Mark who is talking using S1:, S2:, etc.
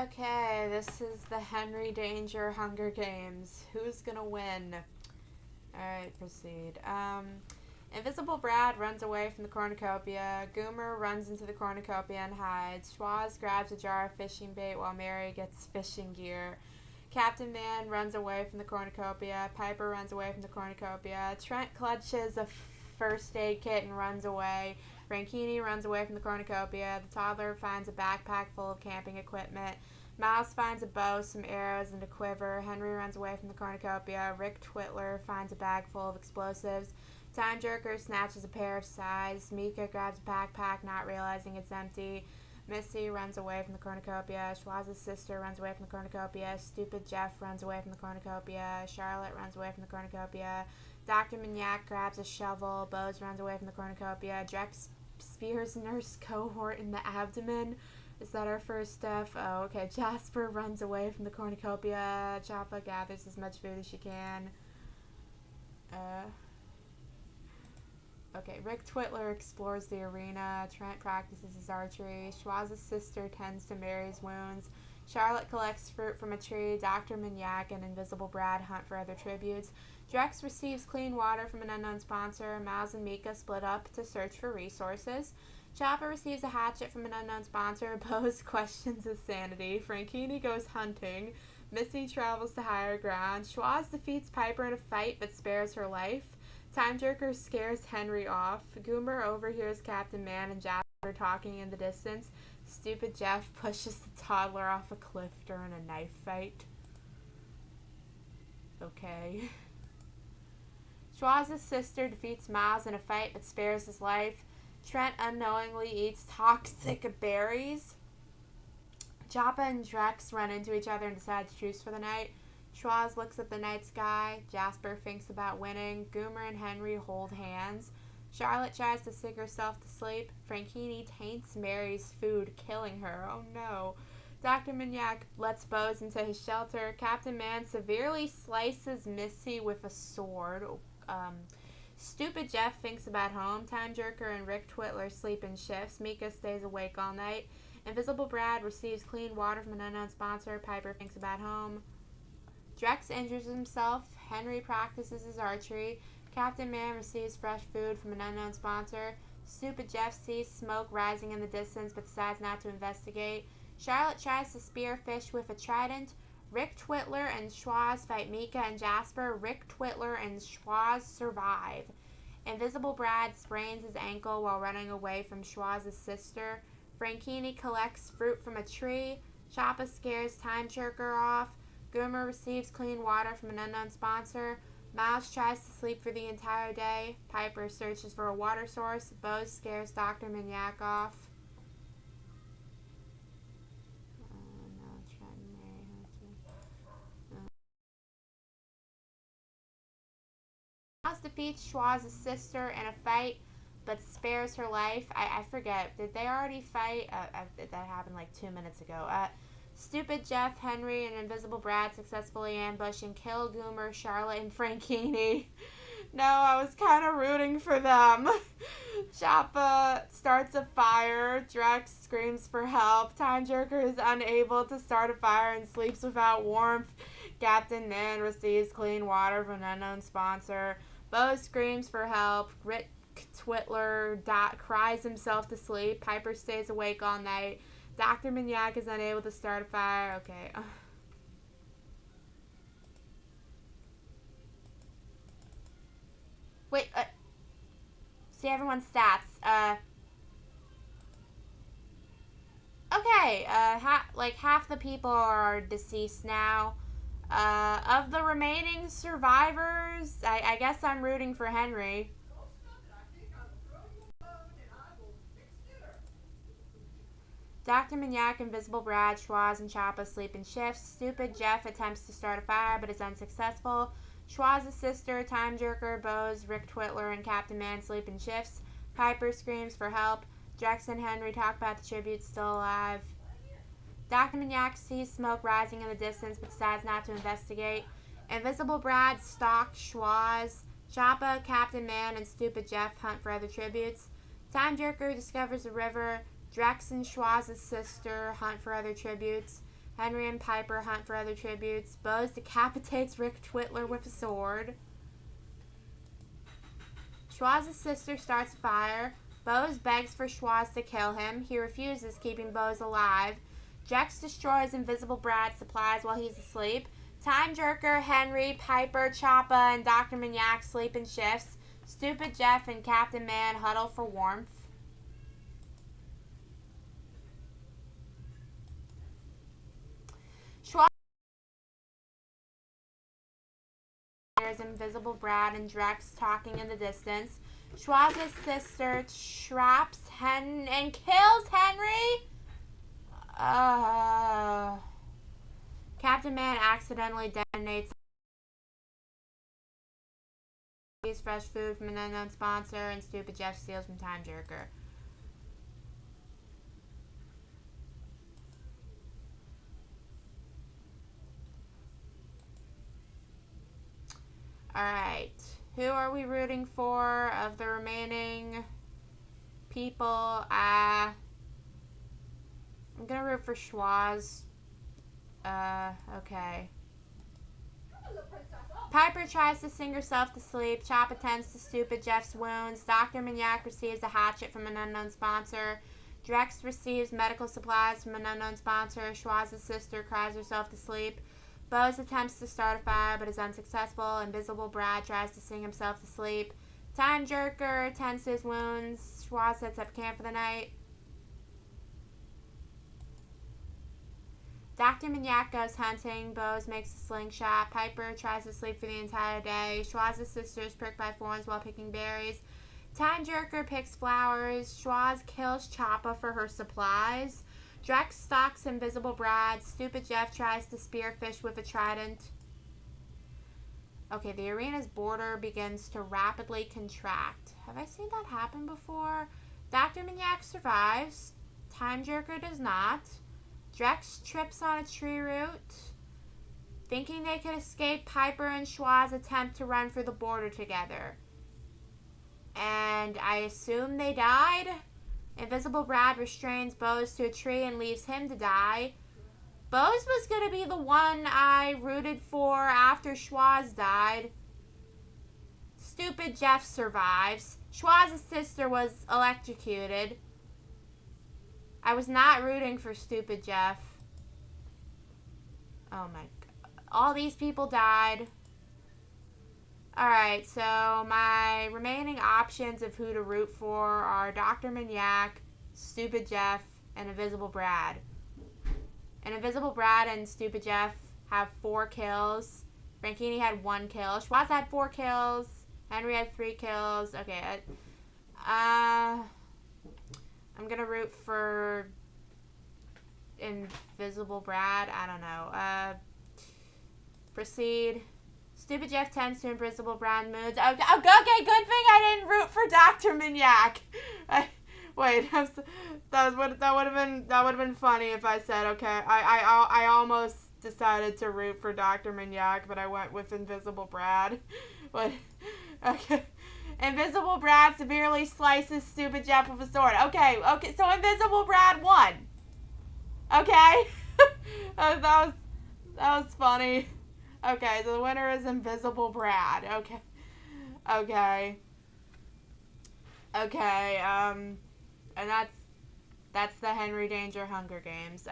S1: Okay, this is the Henry Danger Hunger Games. Who's gonna win? Alright, proceed. Invisible Brad runs away from the cornucopia. Goomer runs into the cornucopia and hides. Schwaz grabs a jar of fishing bait while Mary gets fishing gear. Captain Man runs away from the cornucopia. Piper runs away from the cornucopia. Trent clutches a first aid kit and runs away. Franchini runs away from the cornucopia. The toddler finds a backpack full of camping equipment. Miles finds a bow, some arrows, and a quiver. Henry runs away from the cornucopia. Rick Twitler finds a bag full of explosives. Time Jerker snatches a pair of size. Mika grabs a backpack, not realizing it's empty. Missy runs away from the cornucopia. Schwaz's sister runs away from the cornucopia. Stupid Jeff runs away from the cornucopia. Charlotte runs away from the cornucopia. Dr. Mignac grabs a shovel. Bose runs away from the cornucopia. Drex spears nurse cohort in the abdomen. Is that our first step? Oh, okay. Jasper runs away from the cornucopia. Choppa gathers as much food as she can. Okay, Rick Twitler explores the arena. Trent practices his archery. Schwaz's sister tends to Mary's wounds. Charlotte collects fruit from a tree. Dr. Mignac and Invisible Brad hunt for other tributes. Drex receives clean water from an unknown sponsor. Miles and Mika split up to search for resources. Chopper receives a hatchet from an unknown sponsor. Bose questions his sanity. Franchini goes hunting. Missy travels to higher ground. Schwaz defeats Piper in a fight but spares her life. Time Jerker scares Henry off. Goomer overhears Captain Man and Jasper talking in the distance. Stupid Jeff pushes the toddler off a cliff during a knife fight. Okay. Schwaz's sister defeats Miles in a fight but spares his life. Trent unknowingly eats toxic berries. Choppa and Drex run into each other and decide to truce for the night. Schwaz looks at the night sky. Jasper thinks about winning. Goomer and Henry hold hands. Charlotte tries to sing herself to sleep. Franchini taints Mary's food, killing her. Oh no. Dr. Mignac lets Bose into his shelter. Captain Man severely slices Missy with a sword. Stupid Jeff thinks about home. Time Jerker and Rick Twitler sleep in shifts. Mika stays awake all night. Invisible Brad receives clean water from an unknown sponsor. Piper thinks about home. Drex injures himself. Henry practices his archery. Captain Man receives fresh food from an unknown sponsor. Stupid Jeff sees smoke rising in the distance but decides not to investigate. Charlotte tries to spear fish with a trident. Rick Twitler and Schwaz fight Mika and Jasper. Rick Twitler and Schwaz survive. Invisible Brad sprains his ankle while running away from Schwaz's sister. Franchini collects fruit from a tree. Choppa scares Time Jerker off. Goomer receives clean water from an unknown sponsor. Miles tries to sleep for the entire day. Piper searches for a water source. Bose scares Dr. Mignac off. Miles defeats Schwaz's sister in a fight but spares her life. I forget. Did they already fight? That happened like 2 minutes ago. Stupid Jeff, Henry, and Invisible Brad successfully ambush and kill Goomer, Charlotte, and Franchini. No, I was kind of rooting for them. Choppa starts a fire. Drex screams for help. Time Jerker is unable to start a fire and sleeps without warmth. Captain Man receives clean water from an unknown sponsor. Bo screams for help. Rick Twitler cries himself to sleep. Piper stays awake all night. Dr. Mignac is unable to start a fire. Okay. Wait, see everyone's stats. Okay, half the people are deceased now. Of the remaining survivors, I guess I'm rooting for Henry. Dr. Mignac, Invisible Brad, Schwaz, and Choppa sleep in shifts. Stupid Jeff attempts to start a fire but is unsuccessful. Schwaz's sister, Time Jerker, Bose, Rick Twitler, and Captain Man sleep in shifts. Piper screams for help. Drex and Henry talk about the tribute still alive. Dr. Mignac sees smoke rising in the distance but decides not to investigate. Invisible Brad stalks Schwaz. Choppa, Captain Man, and Stupid Jeff hunt for other tributes. Time Jerker discovers a river. Drex and Schwaz's sister hunt for other tributes. Henry and Piper hunt for other tributes. Bose decapitates Rick Twitler with a sword. Schwaz's sister starts a fire. Bose begs for Schwaz to kill him. He refuses, keeping Bose alive. Jex destroys Invisible Brad's supplies while he's asleep. Time Jerker, Henry, Piper, Choppa, and Dr. Manyak sleep in shifts. Stupid Jeff and Captain Man huddle for warmth. Schwaz hears Invisible Brad and Drex talking in the distance. Schwaz's sister traps and kills Henry. Captain Man accidentally detonates fresh food from an unknown sponsor, and Stupid Jeff steals from Time Jerker. Alright. Who are we rooting for of the remaining people? I'm gonna root for Schwaz. Okay. Piper tries to sing herself to sleep. Chop attends to Stupid Jeff's wounds. Dr. Manyak receives a hatchet from an unknown sponsor. Drex receives medical supplies from an unknown sponsor. Schwaz's sister cries herself to sleep. Bose attempts to start a fire but is unsuccessful. Invisible Brad tries to sing himself to sleep. Time Jerker attends to his wounds. Schwaz sets up camp for the night. Dr. Manyak goes hunting. Bose makes a slingshot. Piper tries to sleep for the entire day. Schwaz's sister is pricked by thorns while picking berries. Time Jerker picks flowers. Schwaz kills Choppa for her supplies. Drex stalks Invisible Brad. Stupid Jeff tries to spearfish with a trident. Okay, the arena's border begins to rapidly contract. Have I seen that happen before? Dr. Manyak survives. Time Jerker does not. Drex trips on a tree root. Thinking they could escape, Piper and Schwaz attempt to run for the border together. And I assume they died? Invisible Brad restrains Bose to a tree and leaves him to die. Bose was going to be the one I rooted for after Schwaz died. Stupid Jeff survives. Schwaz's sister was electrocuted. I was not rooting for Stupid Jeff. Oh my god. All these people died. Alright, so my remaining options of who to root for are Dr. Manyak, Stupid Jeff, and Invisible Brad. And Invisible Brad and Stupid Jeff have 4 kills. Frankini had 1 kill. Schwaz had 4 kills. Henry had 3 kills. Okay, I'm gonna root for Invisible Brad. I don't know. Proceed. Stupid Jeff tends to Invisible Brad moods. Okay, good thing I didn't root for Dr. Manyak. That would have been funny if I said okay. I almost decided to root for Dr. Manyak, but I went with Invisible Brad. But okay. Invisible Brad severely slices Stupid Jeff with a sword. Okay, so Invisible Brad won. Okay? that was funny. Okay, so the winner is Invisible Brad. Okay, and that's the Henry Danger Hunger Games.